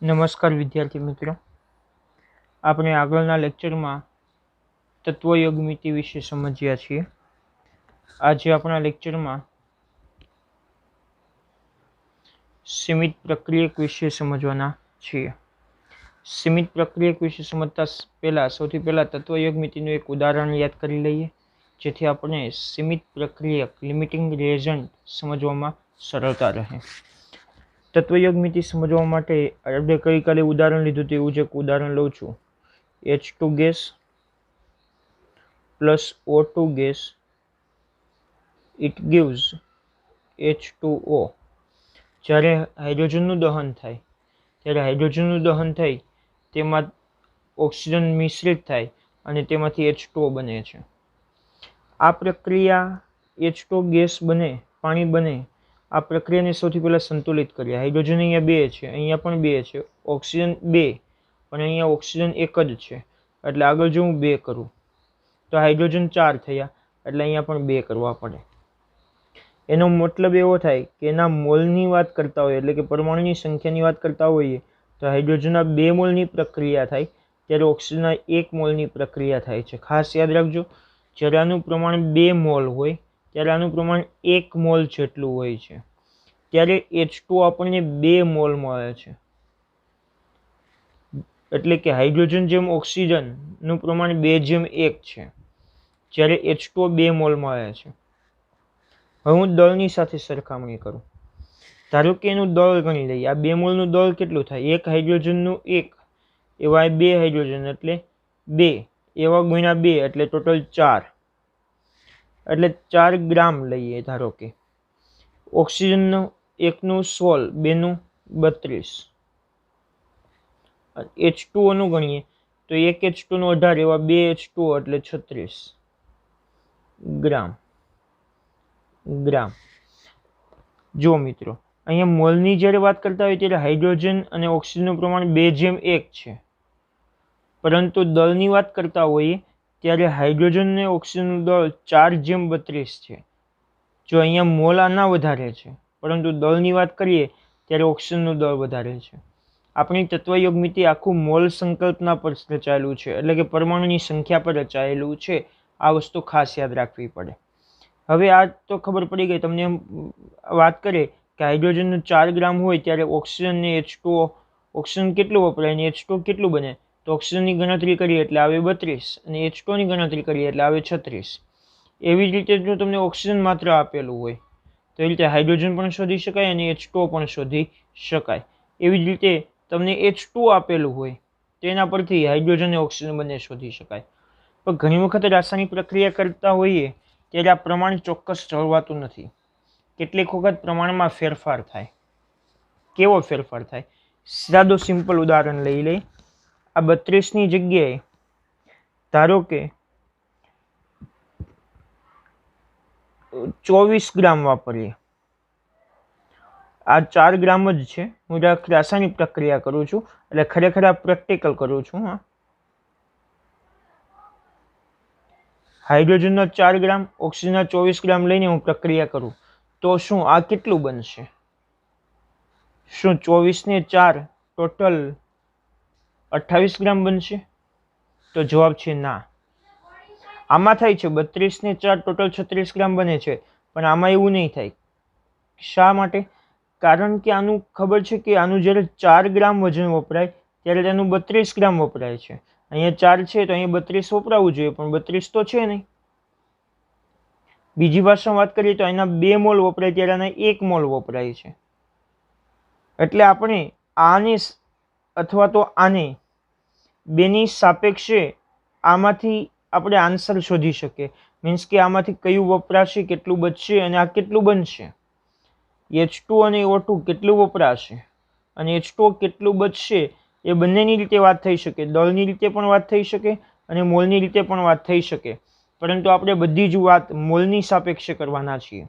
નમસ્કાર વિદ્યાર્થી મિત્રો, આપણે આગળના લેક્ચરમાં તત્વયોગમિતિ વિશે સમજ્યા છીએ. આજે આપણા લેક્ચરમાં સીમિત પ્રક્રિયક વિશે સમજવાના છીએ. સીમિત પ્રક્રિયક વિશે સમજતા પહેલાં સૌથી પહેલાં તત્વયોગમિતિનું એક ઉદાહરણ યાદ કરી લઈએ, જેથી આપણે સીમિત પ્રક્રિયક લિમિટિંગ રિએજન્ટ સમજવામાં સરળતા રહે. તત્વયોગમિતિ સમજવા માટે આપણે ગઈકાલે ઉદાહરણ લીધું હતું એવું જ એક ઉદાહરણ લઉં છું. H2 gas plus O2 gas it gives H2O. જ્યારે હાઇડ્રોજનનું દહન થાય ત્યારે હાઇડ્રોજનનું દહન થઈ તેમાં ઓક્સિજન મિશ્રિત થાય અને તેમાંથી H2O બને છે. આ પ્રક્રિયા H2O ગેસ બને, પાણી બને. આ પ્રક્રિયાને સૌથી પહેલાં સંતુલિત કરીએ. હાઇડ્રોજન અહીંયા 2 છે, અહીંયા પણ 2 છે, ઓક્સિજન 2, પણ અહીંયા ઓક્સિજન 1 જ છે. એટલે આગળ જો હું 2 કરું તો હાઇડ્રોજન 4 થયા, એટલે અહીંયા પણ 2 કરવા પડે. એનો મતલબ એવો થાય કે એના મોલની વાત કરતા હોઈએ, એટલે કે પરમાણુની સંખ્યાની વાત કરતા હોઈએ, તો હાઇડ્રોજનના 2 મોલની પ્રક્રિયા થાય ત્યારે ઓક્સિજનના 1 મોલની પ્રક્રિયા થાય છે. ખાસ યાદ રાખજો, જ્યારે આનું પ્રમાણ 2 મોલ હોય ત્યારે આનું પ્રમાણ 1 મોલ જેટલું હોય છે. ત્યારે H2 આપણને 2 મોલ મળે છે. એટલે કે હાઇડ્રોજન જેમ ઓક્સિજનનું પ્રમાણ 2:1 છે, જ્યારે H2O 2 મોલ મળે છે. હવે હું દળની સાથે સરખામણી કરું. ધારો કે એનું દળ ગણી લઈએ. આ 2 મોલનું દળ કેટલું થાય? 1 હાઇડ્રોજનનું 1 એવા 2 હાઇડ્રોજન એટલે 2 એવા ગુણ્યા 2 એટલે ટોટલ 4, એટલે 4 ગ્રામ લઈએ. ધારો કે ઓક્સિજનનું 1નું 16, 2નું 32. H2O નું ગણીએ તો 1 H2 નું 18 એવા 2 H2O એટલે 36 ગ્રામ. જો મિત્રો, અહીંયા મોલની જ્યારે વાત કરતા હોય ત્યારે હાઇડ્રોજન અને ઓક્સિજનનું પ્રમાણ 2:1 છે, પરંતુ દળની વાત કરતા હોઈએ ત્યારે હાઇડ્રોજન અને ઓક્સિજનનું દળ 4:32 છે. જો અહીંયા મોલ આના વધારે છે, પરંતુ દળની વાત કરીએ ત્યારે ઓક્સિજનનું દળ વધારે છે. આપણી તત્વયોગમિતિ આખું મોલ સંકલ્પના પર રચાયેલું છે, એટલે કે પરમાણુની સંખ્યા પર રચાયેલું છે. આ વસ્તુ ખાસ યાદ રાખવી પડે. હવે આ તો ખબર પડી ગઈ. તમને વાત કરે કે હાઇડ્રોજનનું 4 ગ્રામ હોય ત્યારે ઓક્સિજન ને H2O, ઓક્સિજન કેટલું વપરાય અને H2O કેટલું બને, તો ઓક્સિજનની ગણતરી કરીએ એટલે આવે 32 અને H2O ની ગણતરી કરીએ એટલે આવે 36. એવી જ રીતે જો તમને ઓક્સિજન માત્ર આપેલું હોય તો એ રીતે હાઇડ્રોજન પણ શોધી શકાય અને H2O પણ શોધી શકાય. એવી જ રીતે તમને H2 આપેલું હોય તો એના પરથી હાઇડ્રોજન અને ઓક્સિજન બંને શોધી શકાય. પણ ઘણી વખત રાસાયણિક પ્રક્રિયા કરતા હોઈએ ત્યારે આ પ્રમાણ ચોક્કસ જળવાતું નથી. કેટલીક વખત પ્રમાણમાં ફેરફાર થાય. કેવો ફેરફાર થાય? સાદો સિમ્પલ ઉદાહરણ લઈ લઈએ. આ 32ની જગ્યાએ ધારો કે 24 ગ્રામ વાપરીએ. આ 4 ગ્રામ જ છે. હું રાસાયણિક પ્રક્રિયા કરું છું, એટલે ખરેખર આ પ્રેક્ટિકલ કરું છું. હાઇડ્રોજનના 4 ગ્રામ, ઓક્સિજનના 24 ગ્રામ લઈને હું પ્રક્રિયા કરું તો શું આ કેટલું બનશે? શું 24 ને 4 ટોટલ 28 ગ્રામ બનશે? તો જવાબ છે ના. આમાં થાય છે 32 ને 4 ટોટલ 36 ગ્રામ બને છે, પણ આમાં એવું નહીં થાય. શા માટે? કારણ કે આનું ખબર છે કે આનું જ્યારે 4 ગ્રામ વજન વપરાય ત્યારે તેનું 32 ગ્રામ વપરાય છે. અહીંયા 4 છે તો અહીંયા 32 વપરાવું જોઈએ, પણ 32 તો છે નહીં. બીજી ભાષામાં વાત કરીએ તો એના 2 મોલ વપરાય ત્યારે આના 1 મોલ વપરાય છે. એટલે આપણે આને અથવા તો આને બેની સાપેક્ષે આમાંથી આપણે આન્સર શોધી શકીએ. મીન્સ કે આમાંથી કયું વપરાશે, કેટલું બચશે અને આ કેટલું બનશે. H2 અને O2 કેટલું વપરાશે અને H2O કેટલું બચશે, એ બંનેની રીતે વાત થઈ શકે. દળની રીતે પણ વાત થઈ શકે અને મોલની રીતે પણ વાત થઈ શકે, પરંતુ આપણે બધી જ વાત મોલની સાપેક્ષે કરવાના છીએ.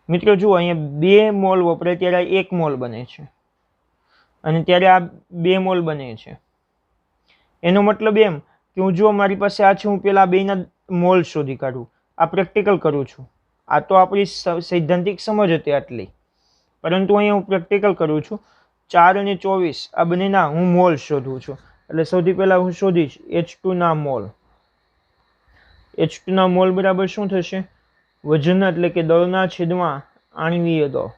મિત્રો જુઓ, અહીંયા 2 મોલ વપરાય ત્યારે 1 મોલ બને છે અને ત્યારે આ 2 મોલ બને છે. એનો મતલબ એમ કે હું જો મારી પાસે આ છે, હું પેલા 2ના મોલ શોધી કાઢું. આ પ્રેક્ટિકલ કરું છું. આ તો આપણી સૈદ્ધાંતિક સમજ હતી આટલી, પરંતુ અહીંયા હું પ્રેક્ટિકલ કરું છું. 4 અને 24 આ બંનેના હું મોલ શોધું છું. એટલે સૌથી પહેલાં હું શોધીશ H2 ના મોલ. H2 ના મોલ બરાબર શું થશે? વજન એટલે કે દળના છેદમાં આણ્વીય દળ.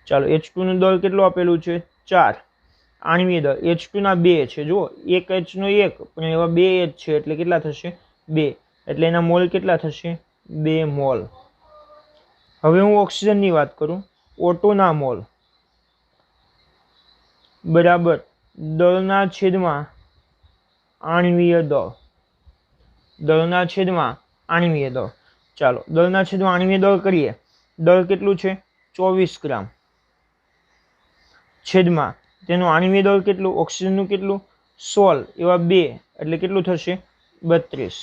ચાલો H2 નું દળ કેટલું આપેલું છે? 4. આણ્વીય દળ H2 ના 2 છે. જુઓ એક H નો 1 પણ એવા 2 H છે એટલે કેટલા થશે? 2. એટલે એના મોલ કેટલા થશે? 2 મોલ. હવે હું ઓક્સિજનની વાત કરું. O2 ના મોલ બરાબર દળના છેદમાં આણ્વીય દળ. દળના છેદમાં આણ્વીય દળ. ચાલો દળના છેદમાં આણ્વીય દળ કરીએ. દળ કેટલું છે? 24 ગ્રામ. છેદમાં તેનું આણ્વીય દળ કેટલું? ઓક્સિજનનું કેટલું? 16 એવા 2 એટલે કેટલું થશે? 32.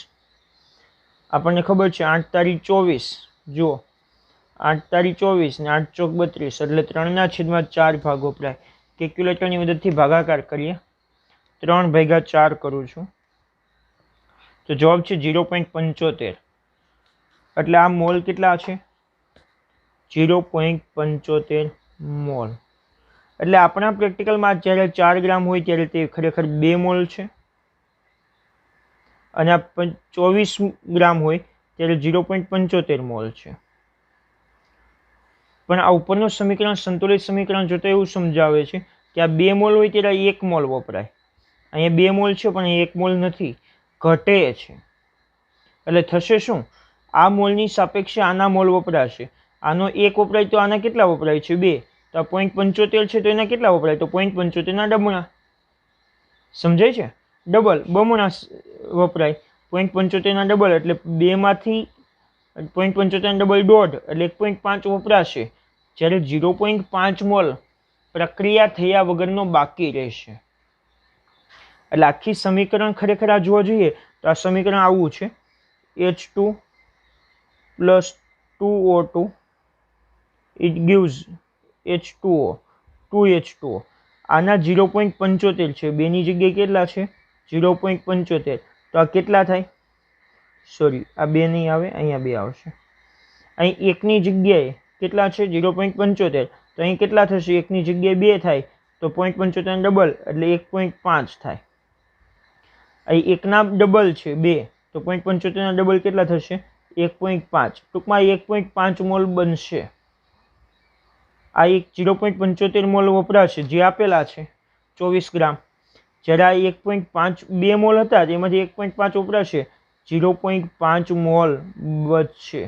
આપણને ખબર છે 8 તારીખ 24. જુઓ 8 તારીખ 24 ને 8 ચોક 32 એટલે 3/4 ભાગ વપરાય. કેલ્ક્યુલેટરની મદદથી ભાગાકાર કરીએ. 3/4 કરું છું તો જવાબ છે 0.75. એટલે આ મોલ કેટલા છે? 0.75 મોલ. એટલે આપણા પ્રેક્ટિકલમાં જ્યારે 4 ગ્રામ હોય ત્યારે તે ખરેખર 2 મોલ છે અને આ 24 ગ્રામ હોય ત્યારે 0.75 મોલ છે. પણ આ ઉપરનું સમીકરણ સંતુલિત સમીકરણ જોતા એવું સમજાવે છે કે આ 2 મોલ હોય ત્યારે 1 મોલ વપરાય. અહીંયા 2 મોલ છે પણ 1 મોલ નથી, ઘટે છે. એટલે થશે શું? આ મોલની સાપેક્ષે આના મોલ વપરાશે. આનો 1 વપરાય તો આના કેટલા વપરાય છે? 2. તો આ 0.75 છે તો એના કેટલા વપરાય? તો 0.75 ના ડબલા. સમજાય છે? ડબલ બમણા વપરાય. 0.75 ના ડબલ એટલે 2 માંથી 0.75 ના ડબલ 1.5 એટલે 1.5 વપરાશે. જ્યારે 0.5 મોલ પ્રક્રિયા થયા વગરનો બાકી રહેશે. એટલે આખી સમીકરણ ખરેખર આ જોવા જોઈએ તો આ સમીકરણ આવું છે. H2 plus 2O2 it gives H2O 2H2O. આના 0.75 છે. 2 ની જગ્યાએ કેટલા છે? 0.75. તો આ કેટલા થાય? સોરી આ 2 નહીં આવે, અહીંયા 2 આવશે. અહીં 1 ની જગ્યાએ કેટલા છે? 0.75. તો અહીં કેટલા થશે? 1 ની જગ્યાએ 2 થાય તો 0.75 ડબલ એટલે 1.5 થાય. અહીં 1 ના ડબલ છે 2 તો 0.75 ના ડબલ કેટલા થશે? 1.5. ટૂંકમાં 1.5 મોલ બનશે. આ એક 0.75 મોલ વપરાશે જે આપેલા છે 24 ગ્રામ. જ્યારે આ 1.5 2 મોલ હતા તેમાંથી 1.5 વપરાશે, 0.5 મોલ બચશે.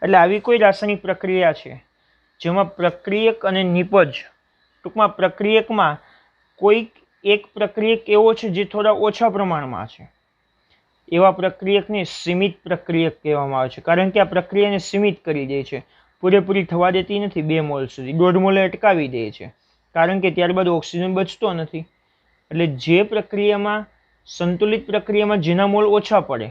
એટલે આવી કોઈ રાસાયણિક પ્રક્રિયા છે જેમાં પ્રક્રિયક અને નિપજ, ટૂંકમાં પ્રક્રિયકમાં કોઈક એક પ્રક્રિયક એવો છે જે થોડા ઓછા પ્રમાણમાં છે, એવા પ્રક્રિયકને સીમિત પ્રક્રિયક કહેવામાં આવે છે. કારણ કે આ પ્રક્રિયાને સીમિત કરી દે છે, પૂરેપૂરી થવા દેતી નથી. 2 મોલ સુધી 1.5 મોલે અટકાવી દે છે કારણ કે ત્યારબાદ ઓક્સિજન બચતો નથી. એટલે જે પ્રક્રિયામાં સંતુલિત પ્રક્રિયામાં જેના મોલ ઓછા પડે,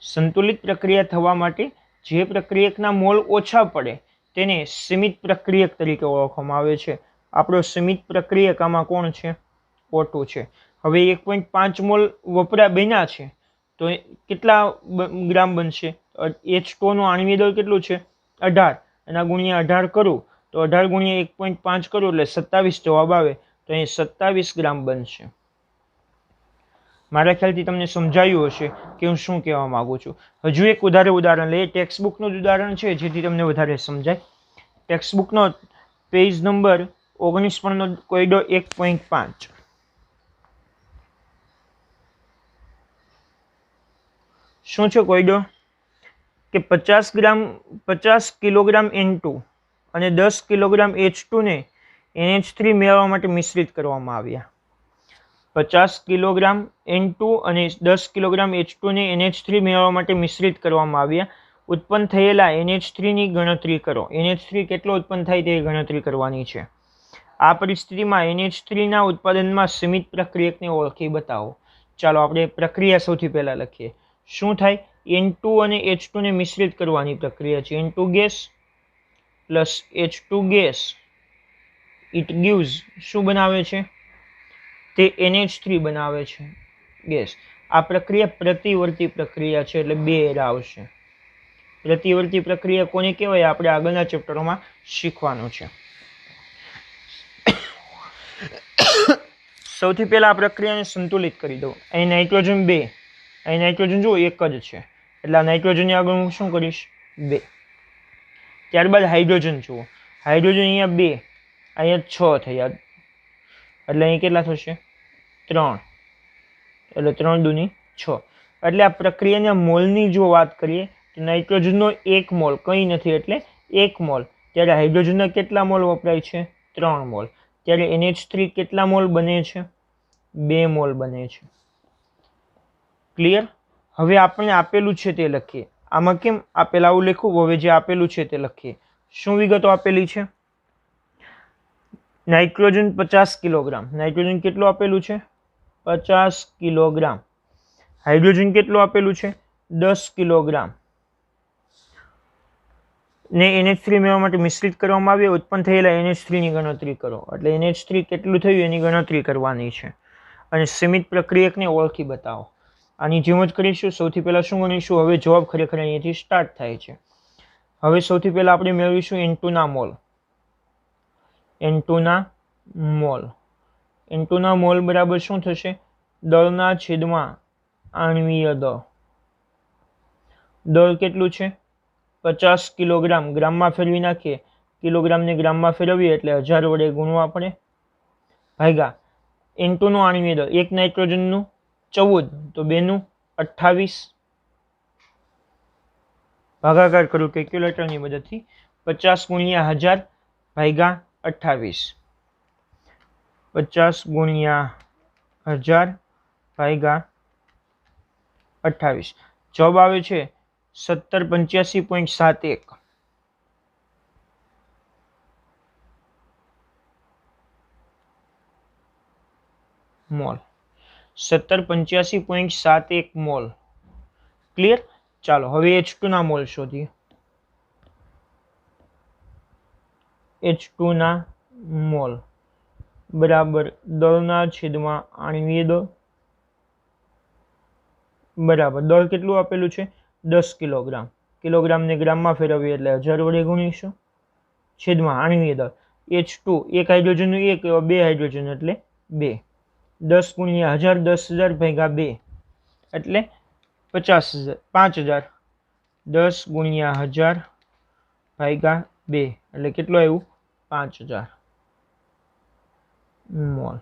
સંતુલિત પ્રક્રિયા થવા માટે જે પ્રક્રિયકના મોલ ઓછા પડે તેને સીમિત પ્રક્રિયક તરીકે ઓળખવામાં આવે છે. આપણો સીમિત પ્રક્રિયક આમાં કોણ છે? O2 છે. હવે 1.5 મોલ બન્યા છે તો કેટલા ગ્રામ બનશે? H2 નું આણ્વીય દળ કેટલું છે? 18. એના ગુણ્યા 18 કરું તો 18 ગુણ્યા 1.5 કરું એટલે 27 જવાબ આવે. તો અહીં 27 ગ્રામ બનશે. મારા ખ્યાલથી તમને સમજાયું હશે કે હું શું કહેવા માંગુ છું. હજુ એક ઉદાહરણ લઈએ. ટેક્સ્ટબુકનું ઉદાહરણ છે જેથી તમને વધારે સમજાય. ટેક્સ્ટબુકનો પેજ નંબર 19 પરનો કોયડો 1.5. શું છે કોયડો? કે 50 કિલોગ્રામ N2 અને 10 કિલોગ્રામ H2 ને NH3 મેળવવા માટે મિશ્રિત કરવામાં આવ્યા. 50 કિલોગ્રામ N2 અને 10 કિલોગ્રામ H2 ને NH3 મેળવવા માટે મિશ્રિત કરવામાં આવ્યા. ઉત્પન્ન થયેલા NH3 ની ગણતરી કરો. NH3 કેટલો ઉત્પન્ન થાય તે ગણતરી કરવાની છે. આ પરિસ્થિતિમાં NH3 ના ઉત્પાદનમાં સીમિત પ્રક્રિયકને ઓળખી બતાવો. ચાલો આપણે પ્રક્રિયા સૌથી પહેલા લખીએ. શું થાય? N2 અને H2 ને મિશ્રિત કરવાની પ્રક્રિયા છે. N2 gas plus H2 gas it gives શું બનાવે છે? તે NH3 બનાવે છે ગેસ. આ પ્રક્રિયા પ્રતિવર્તી પ્રક્રિયા છે એટલે 2 એર આવશે. પ્રતિવર્તી પ્રક્રિયા કોને કહેવાય આપણે આગળના ચેપ્ટરોમાં શીખવાનું છે. સૌથી પહેલાં આ પ્રક્રિયાને સંતુલિત કરી દઉં. અહીં નાઇટ્રોજન 2, અહીં નાઇટ્રોજન જુઓ એક જ છે, એટલે આ નાઇટ્રોજનની આગળ હું શું કરીશ 2. ત્યારબાદ હાઇડ્રોજન જુઓ, હાઇડ્રોજન અહીંયા 2, અહીંયા 6 થયા, એટલે અહીં કેટલા થશે 3, એટલે 3 દૂની 6. એટલે આ પ્રક્રિયાના મોલની જો વાત કરીએ તો નાઇટ્રોજનનો 1 મોલ કંઈ નથી, એટલે 1 મોલ. ત્યારે હાઇડ્રોજનના કેટલા મોલ વપરાય છે 3 મોલ. ત્યારે NH3 કેટલા મોલ બને છે 2 મોલ બને છે. ક્લિયર? હવે આપણે આપેલું છે તે લખીએ. આમાં કેમ આપેલા આવું લખવું, હવે જે આપેલું છે તે લખીએ. શું વિગતો આપેલી છે? નાઇટ્રોજન 50 કિલોગ્રામ, નાઇટ્રોજન કેટલું આપેલું છે 50 કિલોગ્રામ. હાઇડ્રોજન કેટલું આપેલું છે 10 કિલોગ્રામ. ને NH3 મેળવવા માટે મિશ્રિત કરવામાં આવે, ઉત્પન્ન થયેલા NH3 ની ગણતરી કરો. એટલે NH3 કેટલું થયું એની ગણતરી કરવાની છે. અને સીમિત પ્રક્રિયકને ઓળખી બતાવો. આની જેમ જ કરીશું. સૌથી પહેલાં શું ગણીશું, હવે જવાબ ખરેખર અહીંયાથી સ્ટાર્ટ થાય છે. હવે સૌથી પહેલાં આપણે મેળવીશું N2 ના મોલ. N2 ના મોલ, N2 ના મોલ બરાબર શું થશે, દળના છેદમાં આણ્વીય દળ. દળ કેટલું છે 50 કિલોગ્રામ. ગ્રામમાં ફેરવી નાખીએ, કિલોગ્રામને ગ્રામમાં ફેરવીએ એટલે 1000 વડે ગુણવા પડે, ભાગ્યા N2 નું આણ્વીય દળ, એક નાઇટ્રોજનનું 14, તો 2 નું 28. ભાગાકાર કરું કેલ્ક્યુલેટરની મદદથી. 50 ગુણ્યા 1000 ભાગ્યા 28. 50 ગુણ્યા 1000 ભાગ્યા 28. જવાબ આવે છે 1785.71 મોલ. 1785.71 મોલ. ક્લિયર? ચાલો હવે H2 ના મોલ શોધીએ. H2 ના મોલ બરાબર દળના છેદમાં આણ્વીય દળ બરાબર દળ કેટલું આપેલું છે 10 કિલોગ્રામ. કિલોગ્રામને ગ્રામમાં ફેરવીએ એટલે 1000 વડે ગુણીશું, છેદમાં આણ્વીય દળ H2, એક હાઇડ્રોજનનું 1, એવા 2 હાઇડ્રોજન એટલે 2. 10 ગુણ્યા 1000, 10,000 ભાગ્યા 2 એટલે 50,000, 5000. 10 ગુણ્યા 1000 ભાગ્યા 2 એટલે કેટલું આવ્યું 5000 મોલ.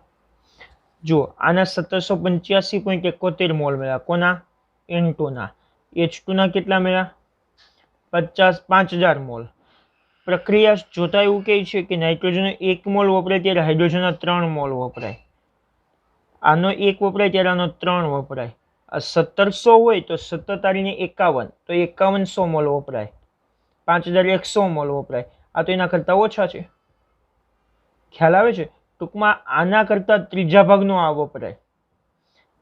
જુઓ આના 1785.71 મોલ મળ્યા. કોના? N2 ના. H2 ના કેટલા મળ્યા 5000 મોલ. પ્રક્રિયા જોતા એવું કહે છે કે નાઇટ્રોજનનો 1 મોલ વપરાય ત્યારે હાઇડ્રોજનના 3 મોલ વપરાય. આનો 1 વપરાય ત્યારે આનો 3 વપરાય. આ 1700 હોય તો 17 તારીને 51, તો 5100 મોલ વપરાય. 5100 મોલ વપરાય. આ તો એના કરતાં ઓછા છે. ખ્યાલ આવે છે? ટૂંકમાં આના કરતાં ત્રીજા ભાગનો આ વપરાય,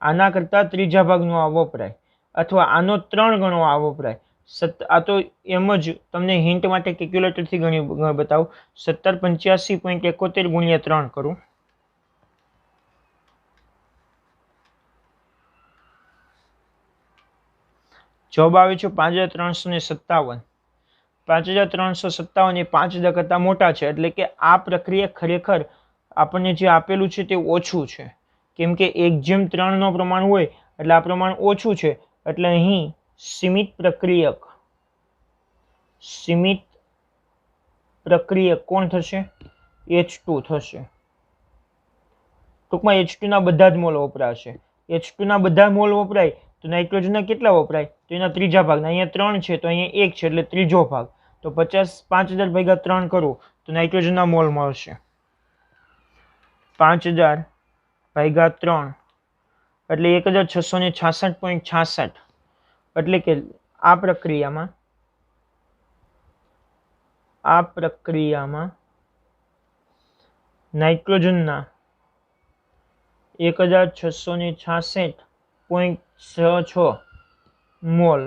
આના કરતાં ત્રીજા ભાગનો આ વપરાય, અથવા આનો 3 ગણો આ વપરાય. આ તો એમ જ તમને હિન્ટ માટે કેલ્ક્યુલેટરથી ગણી બતાવું. 1785.71 ગુણ્યા 3 કરું, જવાબ આવે છે 5357. 5357 એ 5000 કરતાં મોટા છે. એટલે કે આ પ્રક્રિયા ખરેખર આપણને જે આપેલું છે તે ઓછું છે. કેમ કે 1:3 નો પ્રમાણ હોય એટલે આ પ્રમાણ ઓછું છે. એટલે અહીં સીમિત પ્રક્રિયક કોણ થશે? H2 થશે. ટૂંકમાં H2 ના બધા જ મોલ વપરાશે. H2 ના બધા મોલ વપરાય તો નાઇટ્રોજનના કેટલા વપરાય? તો એના ત્રીજા ભાગના. અહીંયા 3 છે તો અહીંયા 1 છે એટલે ત્રીજો ભાગ. તો 5000 ભાગ્યા 3 કરું તો નાઇટ્રોજનના મોલ મળશે 5000 ભાગ્યા 3 એટલે 1666.66. એટલે કે આ પ્રક્રિયામાં નાઇટ્રોજનના 1666.66 મોલ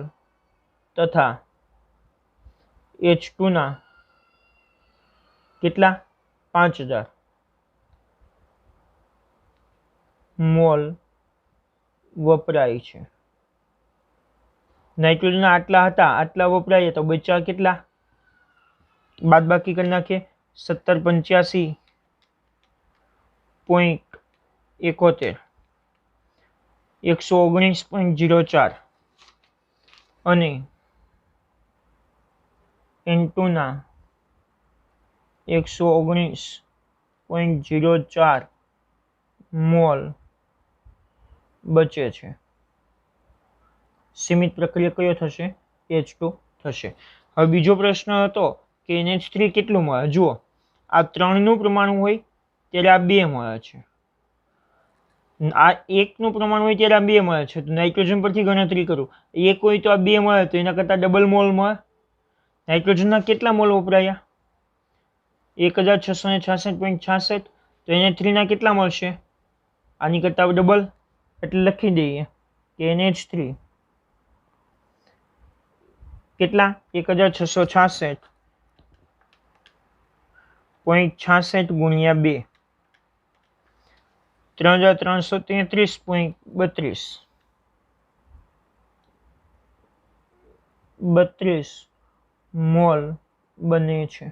તથા H2 ના કેટલા 5000 મોલ વપરાય છે. નાઇટ્રોજનના આટલા હતા, આટલા વપરાય તો બચ્યા કેટલા? બાદબાકી કરી નાખીએ. 1785.71 71 119.04 અને N2 ના 119.04 મોલ બચે છે. સીમિત પ્રક્રિયા કયો થશે? H2 થશે. હવે બીજો પ્રશ્ન હતો કે NH3 કેટલું મળે. જુઓ, આ 3નું પ્રમાણ હોય ત્યારે આ 2 મળે છે, આ 1નું પ્રમાણ હોય ત્યારે આ 2 મળે છે. તો નાઇટ્રોજન પરથી ગણતરી કરું, 1 હોય તો આ 2 મળે, તો એના કરતાં ડબલ મોલ મળે. નાઇટ્રોજનના કેટલા મોલ વપરાયા? 1666.66. તો NH3 ના કેટલા મળશે? આની કરતાં ડબલ, એટલે લખી દઈએ કે NH3 કેટલા? 1666.66 ગુણ્યા 2 33.32 મોલ બને છે.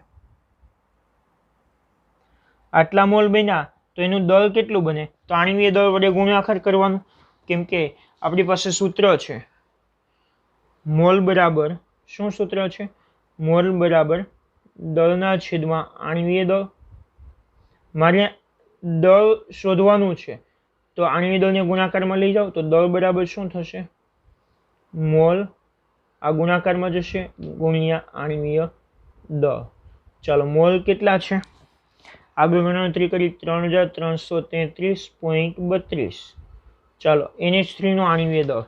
આટલા મોલ બન્યા તો એનું દળ કેટલું બને? તો આણ્વીય દળ વડે ગુણાકાર કરવાનું, કેમ કે આપણી પાસે સૂત્ર છે મોલ બરાબર, શું સૂત્ર છે? મોલ બરાબર દળના છેદમાં આણ્વીય દળ. મારે દળ શોધવાનું છે, તો આણ્વીય દળને ગુણાકારમાં લઈ જાઓ તો દળ બરાબર શું થશે? મોલ આ ગુણાકારમાં જશે ગુણ્યા આણ્વીય દળ. ચાલો, મોલ કેટલા છે આગળ ગણતરી કરી, 3333.32. ચાલો, NH3 નું આણ્વીય દળ,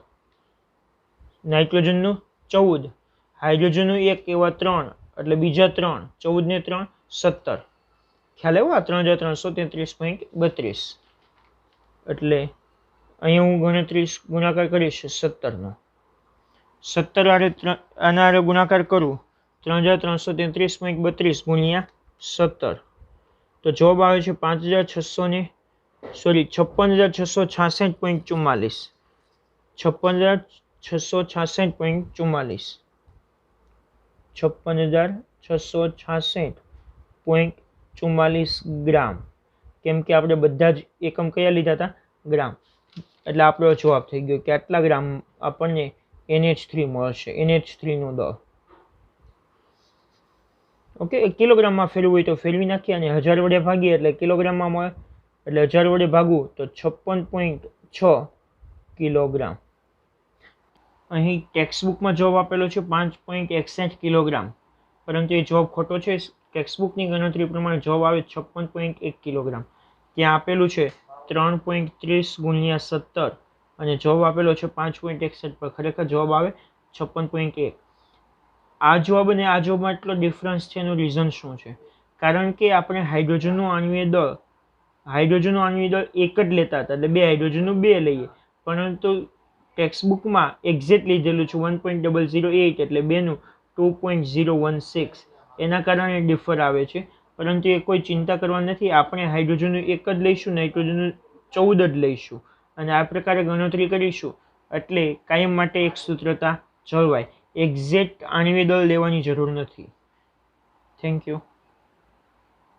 નાઇટ્રોજનનું 14, હાઇડ્રોજનનું 1 એવા 3, એટલે બીજા 3, 14 ને 3 17. ખ્યાલ આવ્યો? આ 3333.32. એટલે અહીંયા હું ગુણાકાર કરીશ 17 નો. 17 આના હારે ગુણાકાર કરું, 3333.32 ગુણ્યા 17, તો જવાબ આવે છે 5666.44. 56,666.44. 56,666.44 ગ્રામ. કેમ કે આપણે બધા જ એકમ કયા લીધા હતા? ગ્રામ. એટલે આપણો જવાબ થઈ ગયો કે આટલા ગ્રામ આપણને NH3 મળશે, NH3 નું દળ. ઓકે, કિલોગ્રામમાં ફેરવું હોય તો ફેરવી નાખીએ અને 1000 વડે ભાગીએ એટલે કિલોગ્રામમાં મળે. એટલે 1000 વડે ભાગવું તો 56.6 કિલોગ્રામ. અહીં ટેક્સ્ટબુકમાં જવાબ આપેલો છે 5.61 કિલોગ્રામ, પરંતુ એ જવાબ ખોટો છે. ટેક્સ્ટબુકની ગણતરી પ્રમાણે જવાબ આવે 56.1 કિલોગ્રામ. ત્યાં આપેલું છે 3.30 ગુણ્યા 17 અને જવાબ આપેલો છે 5.61, પર ખરેખર જવાબ આવે 56.1. આ જવાબ અને આ જવાબમાં એટલો ડિફરન્સ છે. એનું રીઝન શું છે? કારણ કે આપણે હાઇડ્રોજનનું આણ્વીય દળ એક જ લેતા હતા, એટલે 2 હાઇડ્રોજનનું 2 લઈએ, પરંતુ ટેક્સ્ટબુકમાં એક્ઝેક્ટ લીધેલું છે 1.008, એટલે 2નું 2.016. એના કારણે ડિફર આવે છે, પરંતુ એ કોઈ ચિંતા કરવા નથી. આપણે હાઇડ્રોજનનું 1 જ લઈશું, નાઇટ્રોજનનું 14 જ લઈશું અને આ પ્રકારે ગણતરી કરીશું, એટલે કાયમ માટે એક સૂત્રતા જળવાય. એક્ઝેક્ટ આણ્વીય દળ લેવાની જરૂર નથી. Thank you.